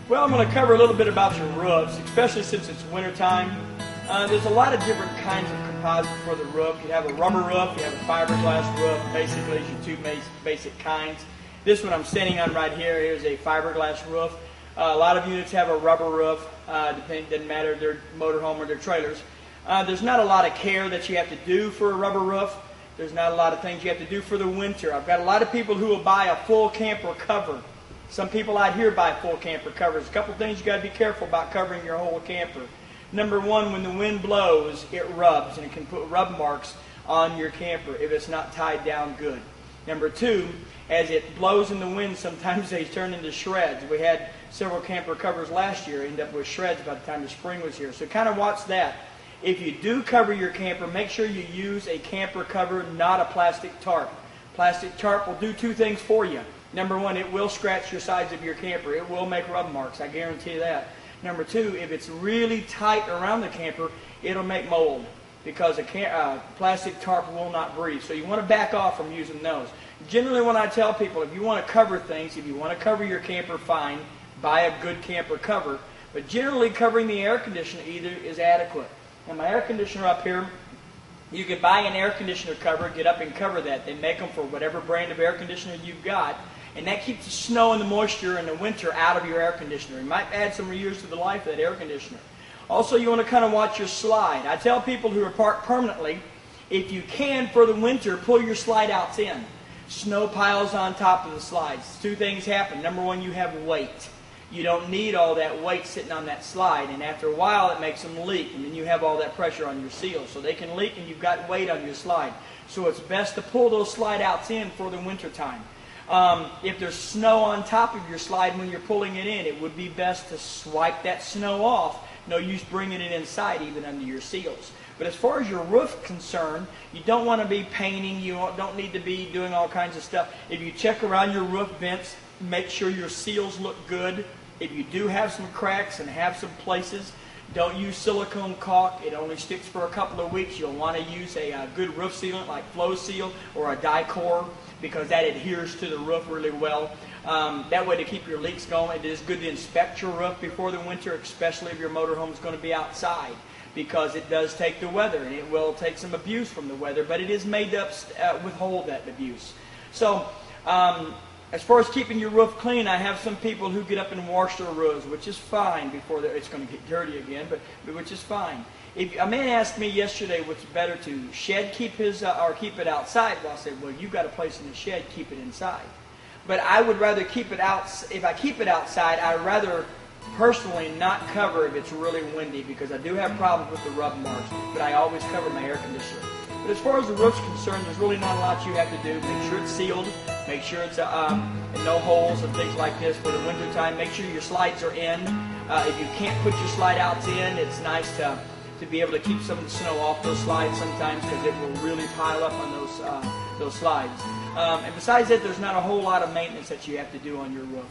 Well, I'm going to cover a little bit about your roofs, especially since it's wintertime. There's a lot of different kinds of composite for the roof. You have a rubber roof, you have a fiberglass roof, basically is your two basic kinds. This one I'm standing on right here is a fiberglass roof. A lot of units have a rubber roof, doesn't matter if they're motorhome or they're trailers. There's not a lot of care that you have to do for a rubber roof. There's not a lot of things you have to do for the winter. I've got a lot of people who will buy a full camper cover. Some people out here buy full camper covers. A couple things you got to be careful about covering your whole camper. Number one, when the wind blows, it rubs, and it can put rub marks on your camper if it's not tied down good. Number two, as it blows in the wind, sometimes they turn into shreds. We had several camper covers last year end up with shreds by the time the spring was here. So kind of watch that. If you do cover your camper, make sure you use a camper cover, not a plastic tarp. Plastic tarp will do two things for you. Number one, it will scratch your sides of your camper. It will make rub marks, I guarantee you that. Number two, if it's really tight around the camper, it'll make mold because a plastic tarp will not breathe. So you want to back off from using those. Generally, when I tell people, if you want to cover things, if you want to cover your camper, fine, buy a good camper cover. But generally, covering the air conditioner either is adequate. Now, my air conditioner up here, you can buy an air conditioner cover, get up and cover that. They make them for whatever brand of air conditioner you've got, and that keeps the snow and the moisture in the winter out of your air conditioner. You might add some years to the life of that air conditioner. Also, you want to kind of watch your slide. I tell people who are parked permanently, if you can, for the winter, pull your slide outs in. Snow piles on top of the slides. Two things happen. Number one, you have weight. You don't need all that weight sitting on that slide, and after a while it makes them leak, and then you have all that pressure on your seals. So they can leak and you've got weight on your slide. So it's best to pull those slide outs in for the winter time. If there's snow on top of your slide when you're pulling it in, it would be best to swipe that snow off. No use bringing it inside even under your seals. But as far as your roof is concerned, you don't want to be painting, you don't need to be doing all kinds of stuff. If you check around your roof vents, make sure your seals look good. If you do have some cracks and have some places, don't use silicone caulk. It only sticks for a couple of weeks. You'll want to use a good roof sealant like Flow Seal or a Dicor because that adheres to the roof really well. That way to keep your leaks going. It is good to inspect your roof before the winter, especially if your motorhome is going to be outside, because it does take the weather and it will take some abuse from the weather, but it is made up withhold that abuse. So as far as keeping your roof clean, I have some people who get up and wash their roofs, which is fine before it's going to get dirty again, but which is fine. If a man asked me yesterday what's better to shed keep his or keep it outside, well, I said, well, you've got a place in the shed, keep it inside. But I would rather keep it out. If I keep it outside, I'd rather personally not cover if it's really windy because I do have problems with the rub marks, but I always cover my air conditioner. But as far as the roof's concerned, there's really not a lot you have to do. Make sure it's sealed. Make sure it's no holes and things like this for the winter time. Make sure your slides are in. If you can't put your slide outs in, it's nice to be able to keep some of the snow off those slides sometimes because it will really pile up on those slides. And besides that, there's not a whole lot of maintenance that you have to do on your roof.